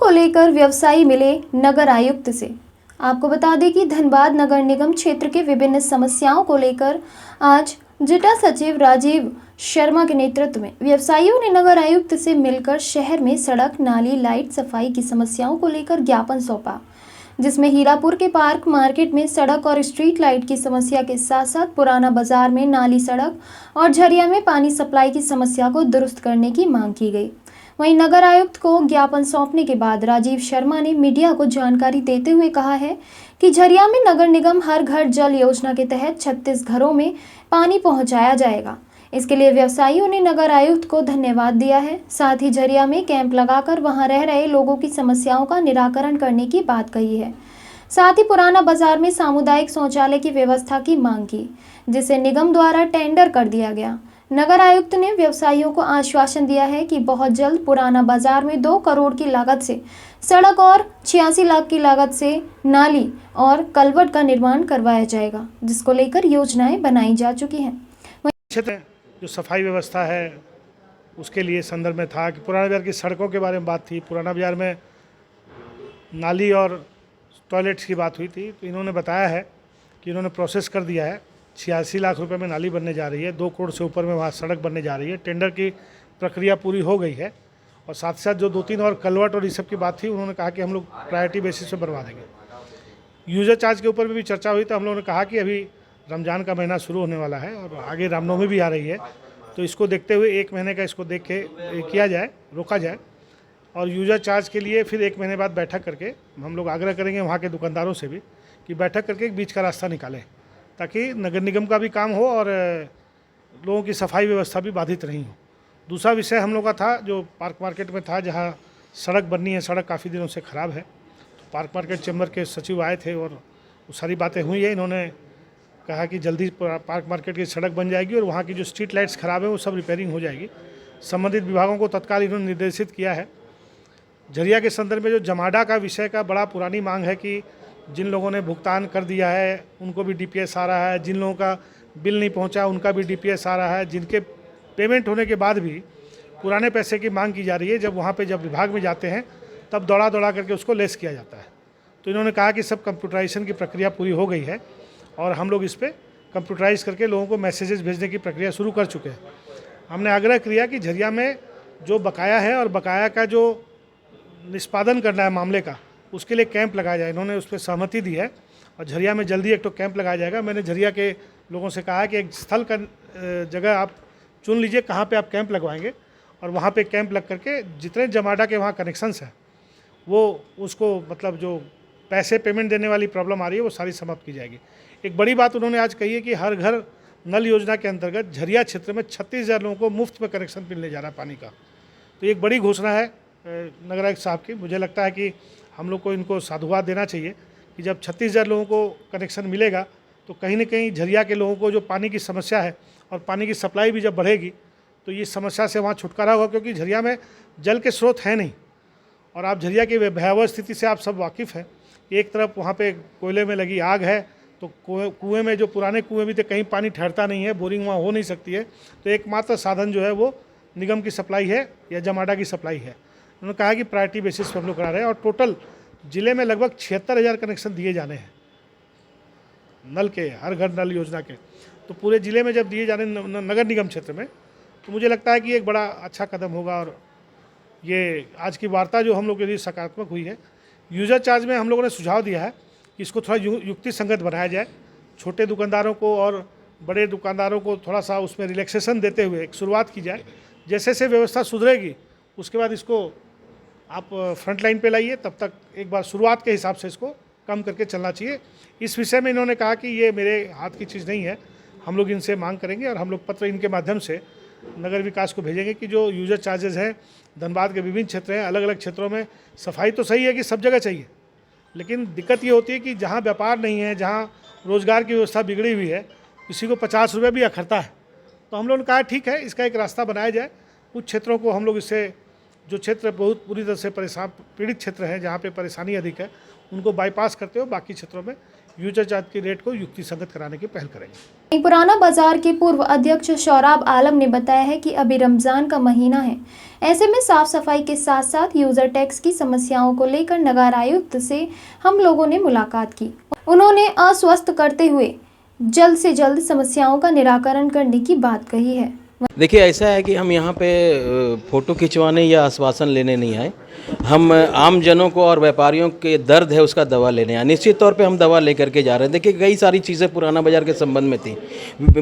को लेकर व्यवसायी मिले नगर आयुक्त से। आपको बता दें कि धनबाद नगर निगम क्षेत्र के विभिन्न समस्याओं को लेकर आज जिला सचिव राजीव शर्मा के नेतृत्व में व्यवसायियों ने नगर आयुक्त से मिलकर शहर में सड़क, नाली, लाइट, सफाई की समस्याओं को लेकर ज्ञापन सौंपा, जिसमें हीरापुर के पार्क मार्केट में सड़क और स्ट्रीट लाइट की समस्या के साथ साथ पुराना बाजार में नाली, सड़क और झरिया में पानी सप्लाई की समस्या को दुरुस्त करने की मांग की गई। वहीं नगर आयुक्त को ज्ञापन सौंपने के बाद राजीव शर्मा ने मीडिया को जानकारी देते हुए कहा है कि झरिया में नगर निगम हर घर जल योजना के तहत 36 घरों में पानी पहुंचाया जाएगा। इसके लिए व्यवसायियों ने नगर आयुक्त को धन्यवाद दिया है। साथ ही झरिया में कैंप लगाकर वहां रह रहे लोगों की समस्याओं का निराकरण करने की बात कही है। साथ ही पुराना बाजार में सामुदायिक शौचालय की व्यवस्था की मांग की, जिसे निगम द्वारा टेंडर कर दिया गया। नगर आयुक्त ने व्यवसायियों को आश्वासन दिया है कि बहुत जल्द पुराना बाजार में 2 करोड़ की लागत से सड़क और 86 लाख की लागत से नाली और कलवर्ट का निर्माण करवाया जाएगा, जिसको लेकर योजनाएं बनाई जा चुकी हैं। क्षेत्र जो सफाई व्यवस्था है उसके लिए संदर्भ में था कि पुराना बाजार की सड़कों के बारे में बात थी। पुराना बाजार में नाली और टॉयलेट्स की बात हुई थी, तो इन्होंने बताया है कि इन्होंने प्रोसेस कर दिया है। 86 लाख रुपए में नाली बनने जा रही है, 2 करोड़ से ऊपर में वहाँ सड़क बनने जा रही है। टेंडर की प्रक्रिया पूरी हो गई है और साथ साथ जो 2-3 और कलवर्ट और इस सब की बात थी, उन्होंने कहा कि हम लोग प्रायोरिटी बेसिस पे बनवा देंगे। यूजर चार्ज के ऊपर भी चर्चा हुई, तो हम लोगों ने कहा कि अभी रमज़ान का महीना शुरू होने वाला है और आगे रामनवमी भी आ रही है, तो इसको देखते हुए 1 महीने का इसको देख के किया जाए, रोका जाए और यूजर चार्ज के लिए फिर 1 महीने बाद बैठक करके हम लोग आग्रह करेंगे वहाँ के दुकानदारों से भी कि बैठक करके एक बीच का रास्ता निकालें, ताकि नगर निगम का भी काम हो और लोगों की सफाई व्यवस्था भी बाधित नहीं हो। दूसरा विषय हम लोग का था जो पार्क मार्केट में था, जहाँ सड़क बननी है, सड़क काफ़ी दिनों से ख़राब है। तो पार्क मार्केट चैम्बर के सचिव आए थे और वो सारी बातें हुई है। इन्होंने कहा कि जल्दी पार्क मार्केट की सड़क बन जाएगी और वहाँ की जो स्ट्रीट लाइट्स ख़राब है वो सब रिपेयरिंग हो जाएगी। संबंधित विभागों को तत्काल इन्होंने निर्देशित किया है। झरिया के संदर्भ में जो जमाडा का विषय का बड़ा पुरानी मांग है कि जिन लोगों ने भुगतान कर दिया है उनको भी डीपीएस आ रहा है, जिन लोगों का बिल नहीं पहुंचा उनका भी डीपीएस आ रहा है, जिनके पेमेंट होने के बाद भी पुराने पैसे की मांग की जा रही है। जब विभाग में जाते हैं तब दौड़ा करके उसको लेस किया जाता है। तो इन्होंने कहा कि सब कंप्यूटराइजेशन की प्रक्रिया पूरी हो गई है और हम लोग इस पर कंप्यूटराइज करके लोगों को मैसेजेस भेजने की प्रक्रिया शुरू कर चुके हैं। हमने आग्रह किया कि झरिया में जो बकाया है और बकाया का जो निष्पादन करना है मामले का, उसके लिए कैंप लगाया जाए। इन्होंने उस पर सहमति दी है और झरिया में जल्दी एक तो कैंप लगाया जाएगा। मैंने झरिया के लोगों से कहा कि एक स्थल का जगह आप चुन लीजिए कहाँ पे आप कैंप लगवाएंगे और वहाँ पे कैंप लग करके जितने जमाडा के वहाँ कनेक्शंस हैं वो उसको मतलब जो पैसे पेमेंट देने वाली प्रॉब्लम आ रही है वो सारी समाप्त की जाएगी। एक बड़ी बात उन्होंने आज कही है कि हर घर नल योजना के अंतर्गत झरिया क्षेत्र में 36,000 लोगों को मुफ्त में कनेक्शन मिलने जा रहा है पानी का। तो एक बड़ी घोषणा है नगर आयुक्त साहब की। मुझे लगता है कि हम लोग को इनको साधुवाद देना चाहिए कि जब 36,000 लोगों को कनेक्शन मिलेगा तो कहीं ना कहीं झरिया के लोगों को जो पानी की समस्या है और पानी की सप्लाई भी जब बढ़ेगी तो ये समस्या से वहाँ छुटकारा होगा, क्योंकि झरिया में जल के स्रोत हैं नहीं। और आप झरिया की भयावह स्थिति से आप सब वाकिफ़ हैं। एक तरफ वहाँ पे कोयले में लगी आग है, तो कुएँ में जो पुराने कुएँ भी थे कहीं पानी ठहरता नहीं है, बोरिंग वहाँ हो नहीं सकती है। तो एकमात्र साधन जो है वो निगम की सप्लाई है या जमाडा की सप्लाई है। उन्होंने कहा कि प्रायोरिटी बेसिस पर हम लोग करा रहे हैं और टोटल ज़िले में लगभग 76,000 कनेक्शन दिए जाने हैं नल के, हर घर नल योजना के। तो पूरे ज़िले में जब दिए जाने नगर निगम क्षेत्र में, तो मुझे लगता है कि एक बड़ा अच्छा कदम होगा। और ये आज की वार्ता जो हम लोग के लिए सकारात्मक हुई है। यूज़र चार्ज में हम लोगों ने सुझाव दिया है कि इसको थोड़ा युक्ति संगत बनाया जाए। छोटे दुकानदारों को और बड़े दुकानदारों को थोड़ा सा उसमें रिलैक्सेशन देते हुए एक शुरुआत की जाए। जैसे से व्यवस्था सुधरेगी उसके बाद इसको आप फ्रंट लाइन पे लाइए, तब तक एक बार शुरुआत के हिसाब से इसको कम करके चलना चाहिए। इस विषय में इन्होंने कहा कि ये मेरे हाथ की चीज़ नहीं है, हम लोग इनसे मांग करेंगे और हम लोग पत्र इनके माध्यम से नगर विकास को भेजेंगे कि जो यूजर चार्जेस हैं धनबाद के विभिन्न क्षेत्र हैं, अलग अलग क्षेत्रों में सफाई तो सही है कि सब जगह चाहिए, लेकिन दिक्कत ये होती है कि जहाँ व्यापार नहीं है, जहाँ रोज़गार की व्यवस्था बिगड़ी हुई है, किसी को 50 रुपये भी अखरता है। तो हम लोगों ने कहा ठीक है, इसका एक रास्ता बनाया जाए। कुछ क्षेत्रों को हम लोग इससे, जो क्षेत्र बहुत पूरी तरह से पीड़ित क्षेत्र हैं, जहाँ पे परेशानी अधिक है, उनको बाईपास करते हुए बाकी क्षेत्रों में यूजर चार्ज की रेट को युक्तिसंगत कराने की पहल करेंगे। पुराना बाजार के पूर्व अध्यक्ष शौराब आलम ने बताया है कि अभी रमजान का महीना है, ऐसे में साफ सफाई के साथ साथ यूजर टैक्स की समस्याओं को लेकर नगर आयुक्त से हम लोगों ने मुलाकात की। उन्होंने आश्वस्त करते हुए जल्द से जल्द समस्याओं का निराकरण करने की बात कही है। देखिए, ऐसा है कि हम यहाँ पे फ़ोटो खिंचवाने या आश्वासन लेने नहीं आए। हम आम जनों को और व्यापारियों के दर्द है उसका दवा लेने आए। निश्चित तौर पे हम दवा लेकर के जा रहे हैं। देखिए, कई सारी चीज़ें पुराना बाजार के संबंध में थी।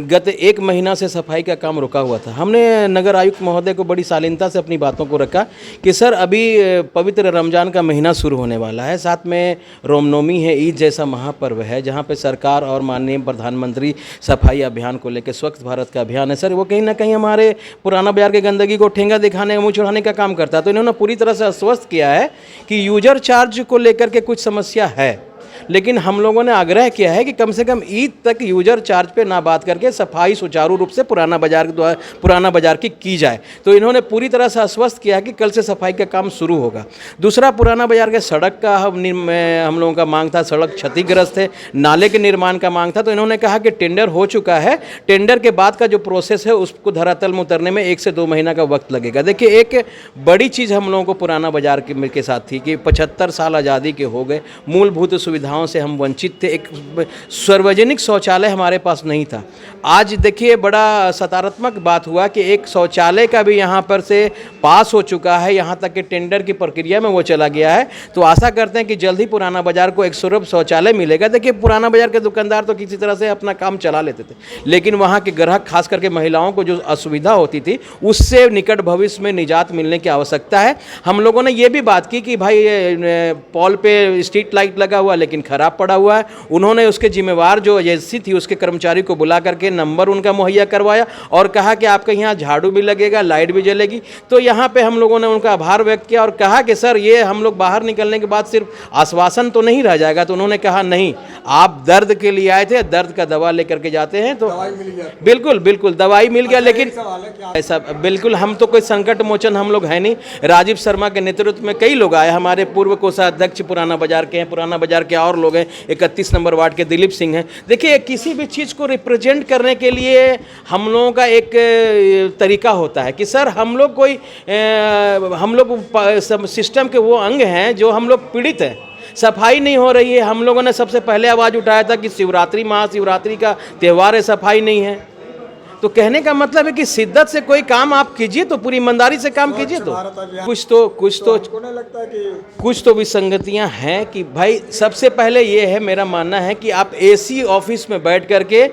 गत 1 महीना से सफाई का काम रुका हुआ था। हमने नगर आयुक्त महोदय को बड़ी शालीनता से अपनी बातों को रखा कि सर, अभी पवित्र रमज़ान का महीना शुरू होने वाला है, साथ में रामनवमी है, ईद जैसा महापर्व है, जहाँ पर सरकार और माननीय प्रधानमंत्री सफाई अभियान को लेकर स्वच्छ भारत का अभियान है। सर, वो कहीं ना कहीं हमारे पुराना बाजार के गंदगी को ठेंगा दिखाने, मुँह चढ़ाने का काम करता है। तो इन्होंने पूरी तरह से आश्वस्त किया है कि यूजर चार्ज को लेकर के कुछ समस्या है, लेकिन हम लोगों ने आग्रह किया है कि कम से कम ईद तक यूजर चार्ज पे ना बात करके सफाई सुचारू रूप से पुराना बाजार की जाए। तो इन्होंने पूरी तरह से आश्वस्त किया है कि कल से सफाई का काम शुरू होगा। दूसरा, पुराना बाजार के सड़क का हम लोगों का मांग था, सड़क क्षतिग्रस्त है, नाले के निर्माण का मांग था। तो इन्होंने कहा कि टेंडर हो चुका है, टेंडर के बाद का जो प्रोसेस है उसको धरातल में उतरने में 1 से 2 महीना का वक्त लगेगा। देखिए, एक बड़ी चीज़ हम लोगों को पुराना बाजार के साथ थी कि 75 साल आज़ादी के हो गए, मूलभूत सुविधाओं से हम वंचित थे। एक सार्वजनिक शौचालय हमारे पास नहीं था। आज देखिए, बड़ा सकारात्मक बात हुआ कि एक शौचालय का भी यहाँ पर से पास हो चुका है, यहाँ तक कि टेंडर की प्रक्रिया में वो चला गया है। तो आशा करते हैं कि जल्द ही पुराना बाजार को एक सुलभ शौचालय मिलेगा। देखिए, पुराना बाजार के दुकानदार तो किसी तरह से अपना काम चला लेते थे, लेकिन वहाँ के ग्राहक, खास करके महिलाओं को जो असुविधा होती थी, उससे निकट भविष्य में निजात मिलने की आवश्यकता है। हम लोगों ने ये भी बात की कि भाई, पोल पे स्ट्रीट लाइट लगा हुआ लेकिन खराब पड़ा हुआ है। उन्होंने उसके जिम्मेवार जो एजेंसी थी उसके कर्मचारी को बुला करके नंबर उनका मुहैया करवाया और कहा कि आपके यहाँ झाड़ू भी लगेगा, लाइट भी जलेगी। तो यहाँ पे हम लोगों ने उनका आभार व्यक्त किया और कहा कि सर, ये हम लोग बाहर निकलने के बाद सिर्फ आश्वासन तो नहीं रह जाएगा। तो उन्होंने कहा, नहीं, आप दर्द के लिए आए थे, दर्द का दवा लेकर के जाते हैं। तो बिल्कुल बिल्कुल दवाई मिल गया, लेकिन ऐसा बिल्कुल, हम तो कोई संकट मोचन हम लोग है नहीं। राजीव शर्मा के नेतृत्व में कई लोग आए, हमारे पूर्व कोषाध्यक्ष पुराना बाजार के हैं, पुराना बाजार के और लोग हैं, 31 नंबर वार्ड के दिलीप सिंह हैं। देखिए, किसी भी चीज़ को रिप्रेजेंट करने के लिए हम लोगों का एक तरीका होता है कि सर, हम लोग सिस्टम के वो अंग हैं जो हम लोग पीड़ित हैं। सफाई नहीं हो रही है। हम लोगों ने सबसे पहले आवाज़ उठाया था कि शिवरात्रि, महाशिवरात्रि का त्यौहार है, सफाई नहीं है। तो कहने का मतलब है कि शिद्दत से कोई काम आप कीजिए, तो पूरी ईमानदारी से काम कीजिए। तो कुछ तो विसंगतियां हैं कि भाई, सबसे पहले ये है, मेरा मानना है कि आप एसी ऑफिस में बैठ करके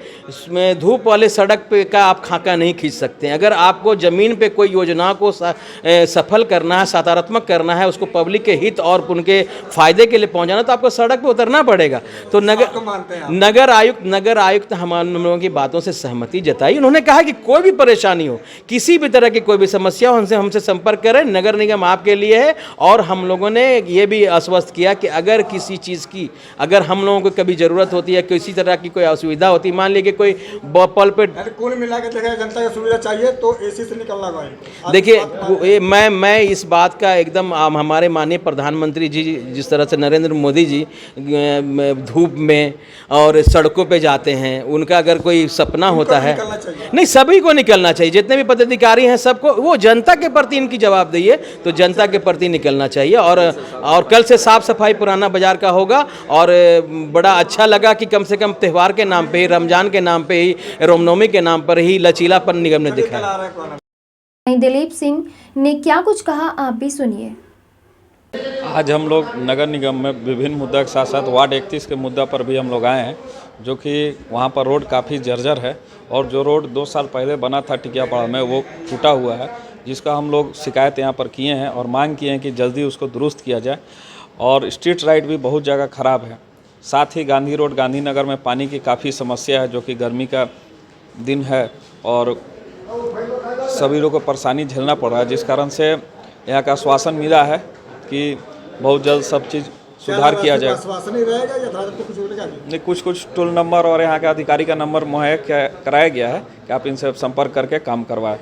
धूप वाले सड़क पे का आप खाका नहीं खींच सकते हैं। अगर आपको ज़मीन पे कोई योजना को सफल करना है, सकारात्मक करना है, उसको पब्लिक के हित और उनके फायदे के लिए पहुंचाना, तो आपको सड़क पे उतरना पड़ेगा। तो नगर आयुक्त हम लोगों की बातों से सहमति जताई। उन्होंने कहा कि कोई भी परेशानी हो, किसी भी तरह की कोई भी समस्या हो, हमसे संपर्क करें, नगर निगम आपके लिए है। और हम लोगों ने ये भी आश्वस्त किया कि अगर किसी चीज़ की, अगर हम लोगों को कभी ज़रूरत होती है, किसी तरह की कोई असुविधा होती, मान लीजिए कोई पल पे, कुल मिला के देखा, जनता की सुविधा चाहिए तो एसी से निकलना है। देखिए, मैं इस बात का एकदम, हमारे माननीय प्रधानमंत्री जी जिस तरह से नरेंद्र मोदी जी धूप में और सड़कों पे जाते हैं, उनका अगर कोई सपना होता है, नहीं, सभी को निकलना चाहिए, जितने भी पदाधिकारी हैं सबको, वो जनता के प्रति इनकी जवाबदेही है, तो जनता के प्रति निकलना चाहिए। और कल से साफ सफाई पुराना बाजार का होगा। और बड़ा अच्छा लगा कि कम से कम त्यौहार के नाम पे ही, रमजान के नाम पे ही, रामनवमी के नाम पर ही लचीलापन निगम ने दिखाया। दिलीप सिंह ने क्या कुछ कहा, आप भी सुनिए। आज हम लोग नगर निगम में विभिन्न मुद्दा के साथ साथ वार्ड 31 के मुद्दा पर भी हम लोग आए हैं, जो कि वहाँ पर रोड काफ़ी जर्जर है और जो रोड 2 साल पहले बना था टिकियापाड़ा में, वो टूटा हुआ है, जिसका हम लोग शिकायत यहाँ पर किए हैं और मांग किए हैं कि जल्दी उसको दुरुस्त किया जाए। और स्ट्रीट लाइट भी बहुत जगह ख़राब है। साथ ही गांधी रोड, गांधीनगर में पानी की काफ़ी समस्या है, जो कि गर्मी का दिन है और सभी लोगों को परेशानी झेलना पड़ रहा है, जिस कारण से यहाँ का आश्वासन मिला है कि बहुत जल्द सब चीज़ सुधार किया जाए। नहीं, कुछ टोल नंबर और यहाँ के अधिकारी का नंबर मुहैया कराया गया है कि आप इनसे संपर्क करके काम करवाएं।